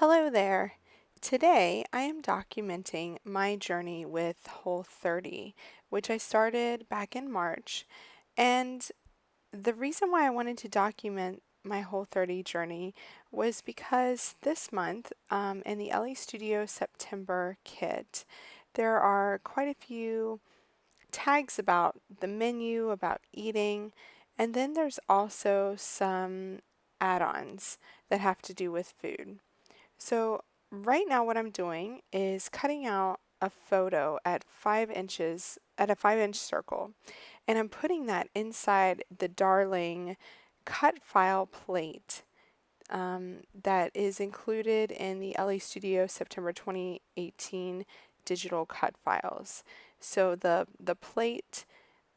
Hello there. Today I am documenting my journey with Whole30, which I started back in March. And the reason why I wanted to document my Whole30 journey was because this month, in the Elle Studio September kit, there are quite a few tags about the menu, about eating, and then there's also some add-ons that have to do with food. So right now what I'm doing is cutting out a photo at 5 inches at a 5 inch circle, and I'm putting that inside the Darling cut file plate that is included in the LA Studio September 2018 digital cut files. So the plate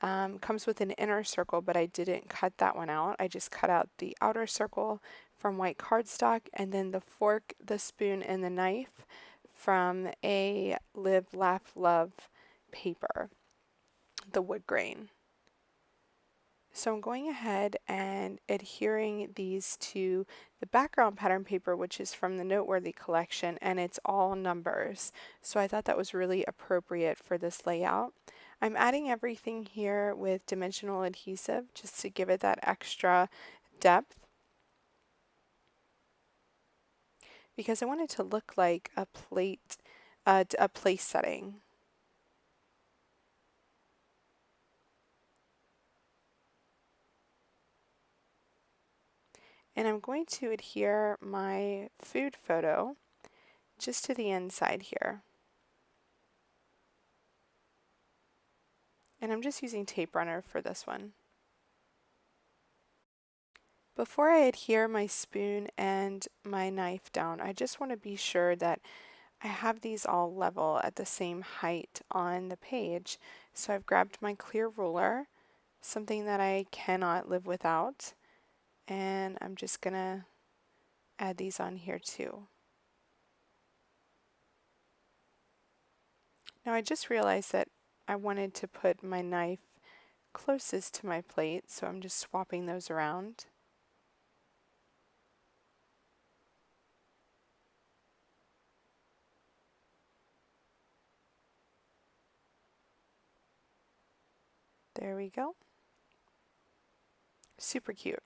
comes with an inner circle, but I didn't cut that one out. I just cut out the outer circle from white cardstock, and then the fork, the spoon, and the knife from a Live, Laugh, Love paper, the wood grain. So I'm going ahead and adhering these to the background pattern paper, which is from the Noteworthy collection, and it's all numbers. So I thought that was really appropriate for this layout. I'm adding everything here with dimensional adhesive just to give it that extra depth, because I want it to look like a plate, a place setting. And I'm going to adhere my food photo just to the inside here. And I'm just using tape runner for this one. Before I adhere my spoon and my knife down, I just want to be sure that I have these all level at the same height on the page. So I've grabbed my clear ruler, something that I cannot live without, and I'm just going to add these on here too. Now I just realized that I wanted to put my knife closest to my plate, so I'm just swapping those around. There we go. Super cute.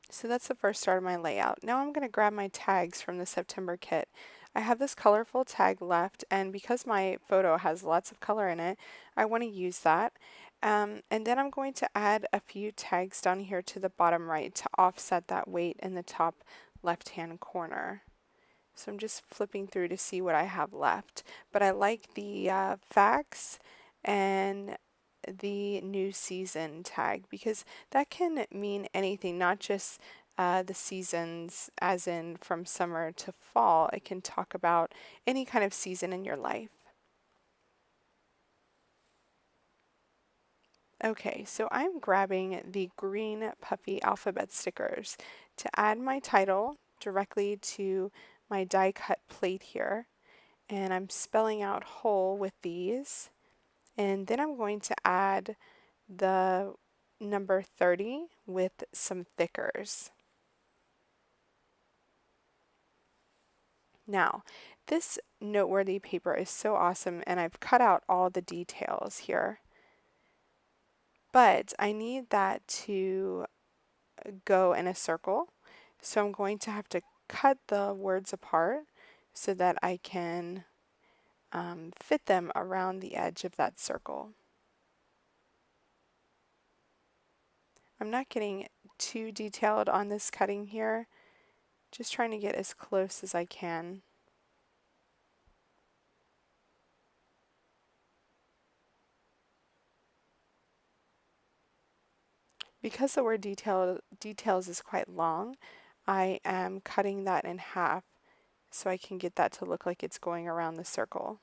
So that's the first start of my layout. Now I'm going to grab my tags from the September kit. I have this colorful tag left, and because my photo has lots of color in it, I want to use that. And then I'm going to add a few tags down here to the bottom right to offset that weight in the top left-hand corner. So I'm just flipping through to see what I have left. But I like the facts and the new season tag, because that can mean anything, not just the seasons as in from summer to fall. It can talk about any kind of season in your life. Okay, so I'm grabbing the green puffy alphabet stickers to add my title directly to my die cut plate here, and I'm spelling out whole with these. And then I'm going to add the number 30 with some thickers. Now, this Noteworthy paper is so awesome, and I've cut out all the details here. But I need that to go in a circle, so I'm going to have to cut the words apart so that I can fit them around the edge of that circle. I'm not getting too detailed on this cutting here, just trying to get as close as I can. Because the word details is quite long, I am cutting that in half so I can get that to look like it's going around the circle.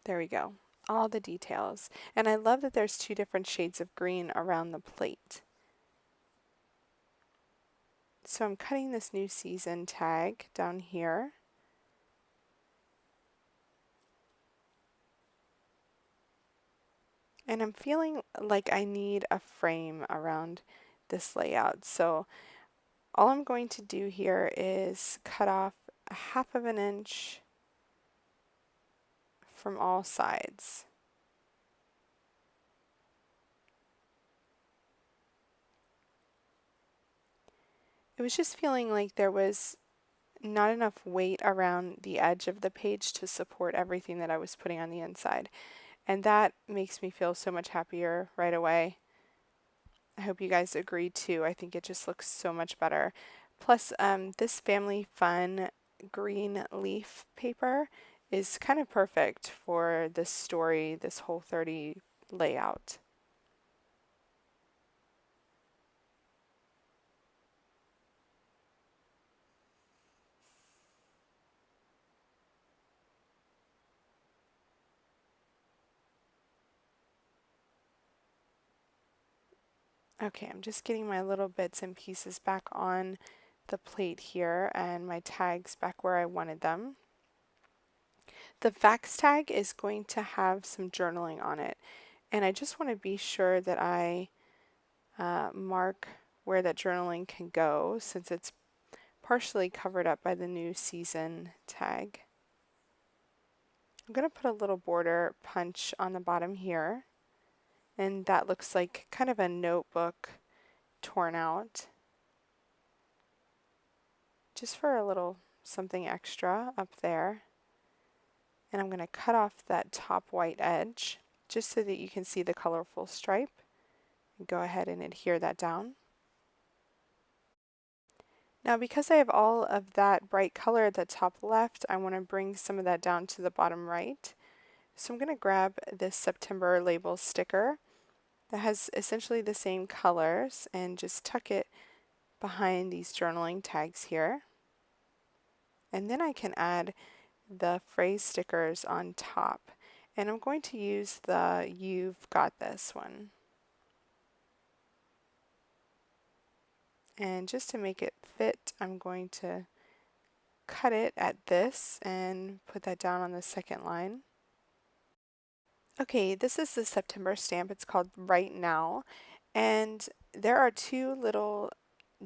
There we go. All the details. And I love that there's two different shades of green around the plate. So I'm cutting this new season tag down here. And I'm feeling like I need a frame around this layout. So all I'm going to do here is cut off a 1/2 inch from all sides. It was just feeling like there was not enough weight around the edge of the page to support everything that I was putting on the inside. And that makes me feel so much happier right away. I hope you guys agree too. I think it just looks so much better. Plus, this Family Fun green leaf paper is kind of perfect for this story, this Whole30 layout. Okay, I'm just getting my little bits and pieces back on the plate here and my tags back where I wanted them. The facts tag is going to have some journaling on it, and I just want to be sure that I mark where that journaling can go since it's partially covered up by the new season tag. I'm going to put a little border punch on the bottom here, and that looks like kind of a notebook torn out, just for a little something extra up there. And I'm going to cut off that top white edge just so that you can see the colorful stripe. And go ahead and adhere that down. Now because I have all of that bright color at the top left, I want to bring some of that down to the bottom right. So I'm going to grab this September label sticker that has essentially the same colors and just tuck it behind these journaling tags here. And then I can add the phrase stickers on top. And I'm going to use the "You've Got This" one. And just to make it fit, I'm going to cut it at this and put that down on the second line. Okay, this is the September stamp. It's called Right Now. And there are 2 little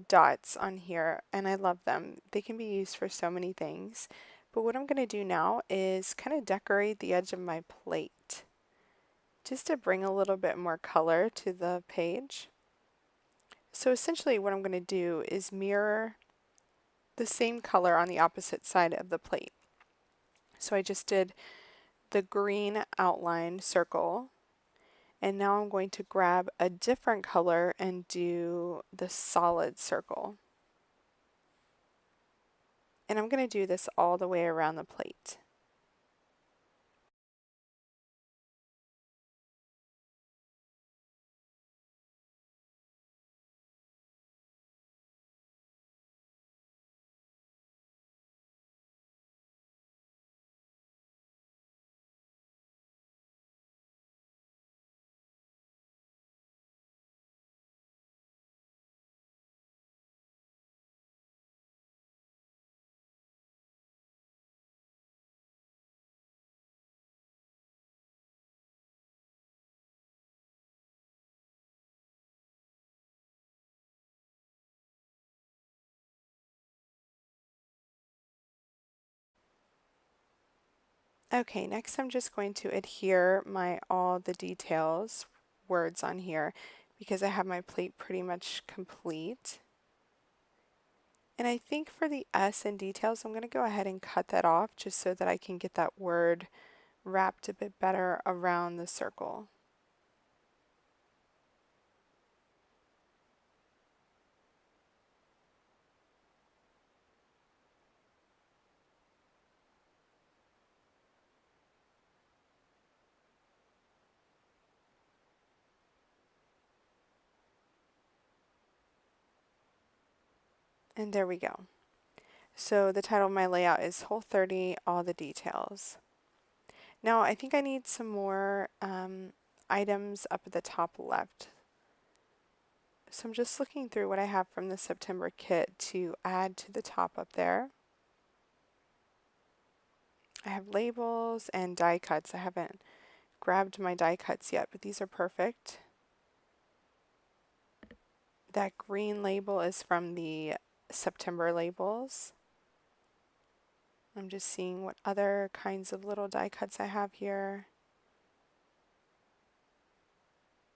dots on here, and I love them. They can be used for so many things. But what I'm going to do now is kind of decorate the edge of my plate, just to bring a little bit more color to the page. So essentially what I'm going to do is mirror the same color on the opposite side of the plate. So I just did the green outline circle, and now I'm going to grab a different color and do the solid circle. And I'm going to do this all the way around the plate. Okay, next I'm just going to adhere my all the details words on here because I have my plate pretty much complete. And I think for the S in details, I'm going to go ahead and cut that off just so that I can get that word wrapped a bit better around the circle. And there we go. So the title of my layout is Whole30, All the Details. Now I think I need some more items up at the top left. So I'm just looking through what I have from the September kit to add to the top up there. I have labels and die cuts. I haven't grabbed my die cuts yet, but these are perfect. That green label is from the September labels. I'm just seeing what other kinds of little die cuts I have here.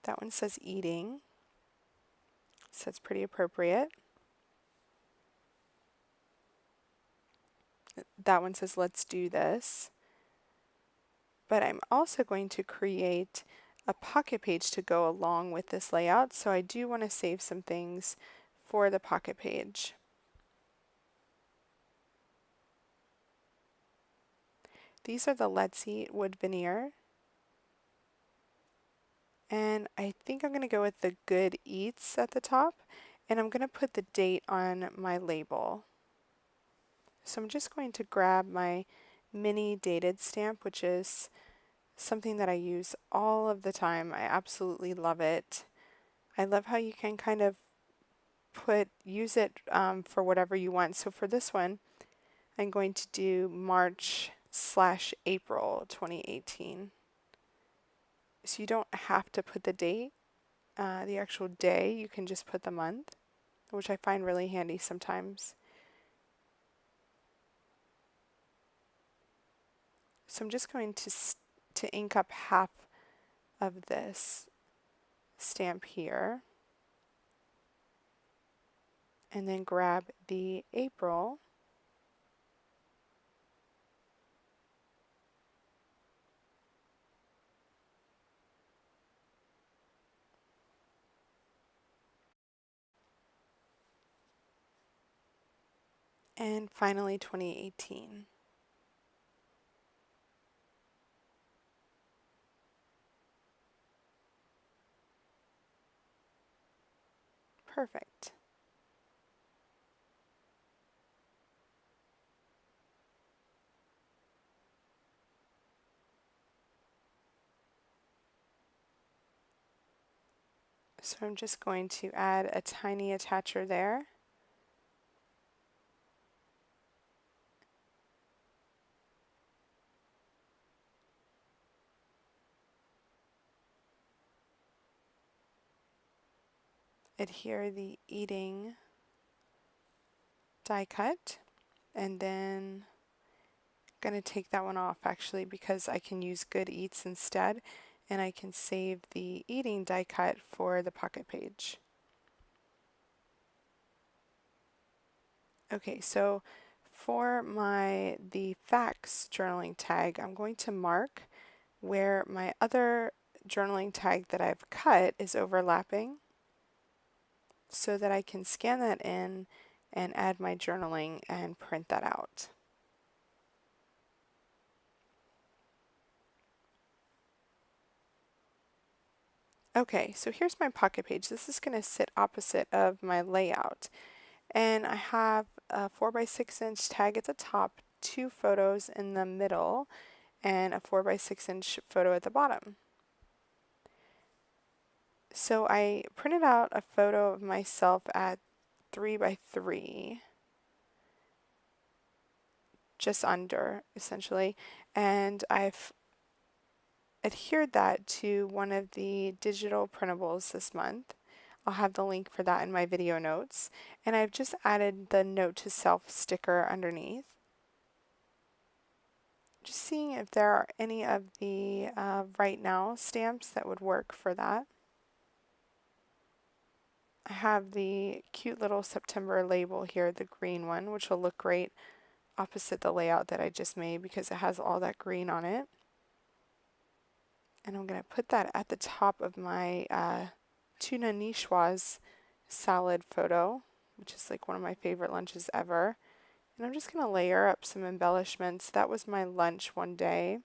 That one says eating, so it's pretty appropriate. That one says let's do this. But I'm also going to create a pocket page to go along with this layout, so I do want to save some things for the pocket page. These are the Let's Eat wood veneer. And I think I'm going to go with the Good Eats at the top, and I'm going to put the date on my label. So I'm just going to grab my mini dated stamp, which is something that I use all of the time. I absolutely love it. I love how you can kind of use it for whatever you want. So for this one, I'm going to do March/April 2018. So you don't have to put the date, the actual day, you can just put the month, which I find really handy sometimes. So I'm just going to ink up half of this stamp here, and then grab the April, and finally 2018. Perfect. So I'm just going to add a tiny attacher there. Adhere the eating die cut, and then I'm going to take that one off actually because I can use Good Eats instead, and I can save the eating die cut for the pocket page. Okay, so for the facts journaling tag, I'm going to mark where my other journaling tag that I've cut is overlapping so that I can scan that in and add my journaling and print that out. Okay, so here's my pocket page. This is going to sit opposite of my layout. And I have a 4x6" tag at the top, 2 photos in the middle, and a 4x6" photo at the bottom. So I printed out a photo of myself at 3x3, just under essentially, and I've adhered that to one of the digital printables this month. I'll have the link for that in my video notes, and I've just added the note to self sticker underneath. Just seeing if there are any of the right now stamps that would work for that. I have the cute little September label here, the green one, which will look great opposite the layout that I just made because it has all that green on it. And I'm going to put that at the top of my tuna niçoise salad photo, which is like one of my favorite lunches ever. And I'm just going to layer up some embellishments. That was my lunch one day.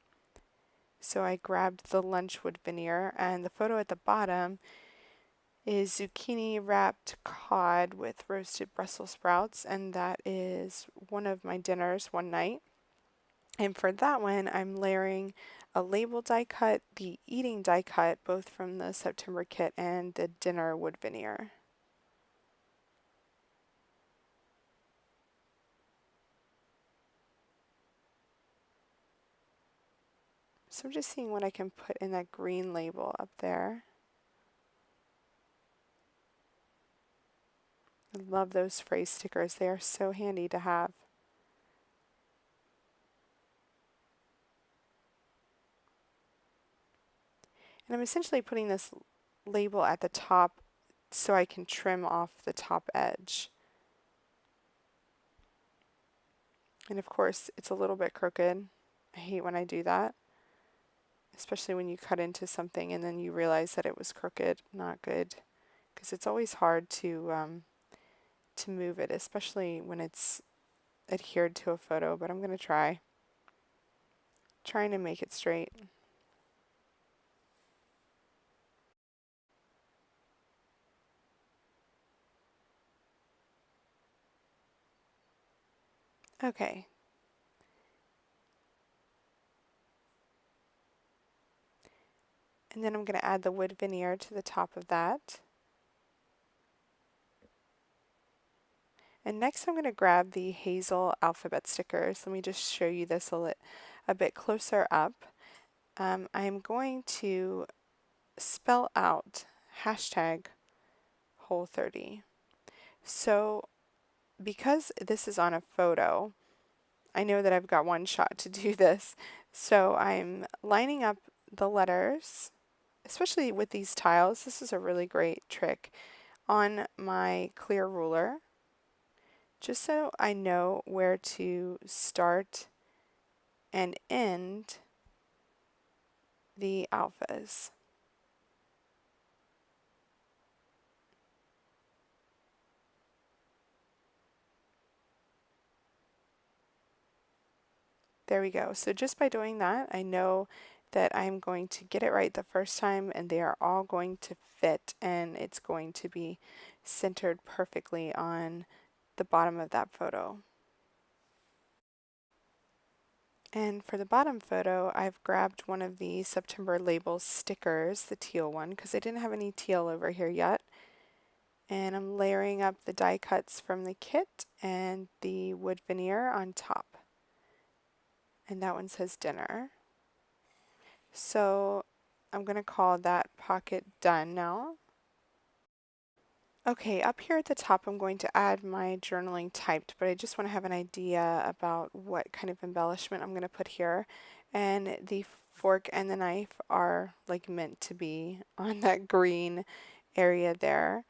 So I grabbed the lunch wood veneer, and the photo at the bottom is zucchini wrapped cod with roasted Brussels sprouts, and that is one of my dinners one night. And for that one, I'm layering a label die cut, the eating die cut, both from the September kit, and the dinner wood veneer. So I'm just seeing what I can put in that green label up there. I love those phrase stickers. They are so handy to have. And I'm essentially putting this label at the top so I can trim off the top edge. And of course, it's a little bit crooked. I hate when I do that, especially when you cut into something and then you realize that it was crooked. Not good, because it's always hard to move it, especially when it's adhered to a photo. But I'm going to trying to make it straight. Okay. And then I'm going to add the wood veneer to the top of that. And next I'm going to grab the Hazel alphabet stickers. Let me just show you this a bit closer up. I'm going to spell out hashtag Whole30. So because this is on a photo, I know that I've got one shot to do this. So I'm lining up the letters, especially with these tiles. This is a really great trick, on my clear ruler, just so I know where to start and end the alphas. There we go. So just by doing that, I know that I'm going to get it right the first time, and they are all going to fit, and it's going to be centered perfectly on the bottom of that photo. And for the bottom photo, I've grabbed one of the September label stickers, the teal one, because I didn't have any teal over here yet. And I'm layering up the die cuts from the kit and the wood veneer on top. And that one says dinner. So I'm going to call that pocket done now. Okay, up here at the top I'm going to add my journaling typed, but I just want to have an idea about what kind of embellishment I'm going to put here. And the fork and the knife are like meant to be on that green area there.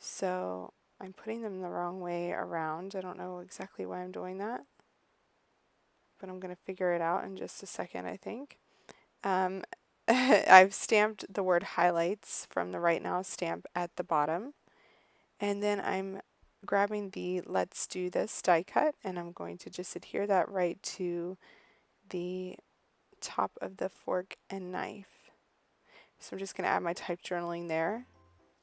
So I'm putting them the wrong way around. I don't know exactly why I'm doing that, but I'm going to figure it out in just a second, I think. I've stamped the word highlights from the Right Now stamp at the bottom. And then I'm grabbing the Let's Do This die cut, and I'm going to just adhere that right to the top of the fork and knife. So I'm just going to add my type journaling there.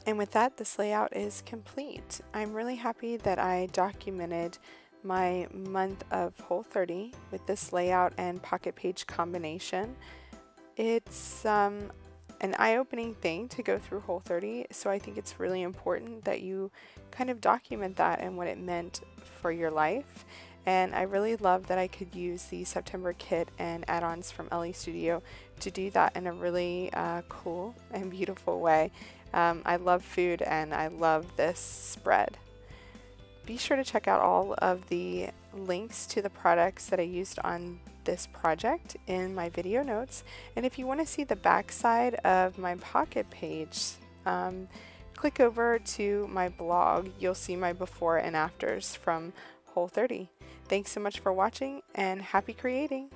And with that, this layout is complete. I'm really happy that I documented my month of Whole30 with this layout and pocket page combination. It's an eye-opening thing to go through Whole30, so I think it's really important that you kind of document that and what it meant for your life. And I really love that I could use the September kit and add-ons from Elle Studio to do that in a really cool and beautiful way. I love food and I love this spread. Be sure to check out all of the links to the products that I used on this project in my video notes. And if you want to see the back side of my pocket page, click over to my blog. You'll see my before and afters from Whole30. Thanks so much for watching, and happy creating!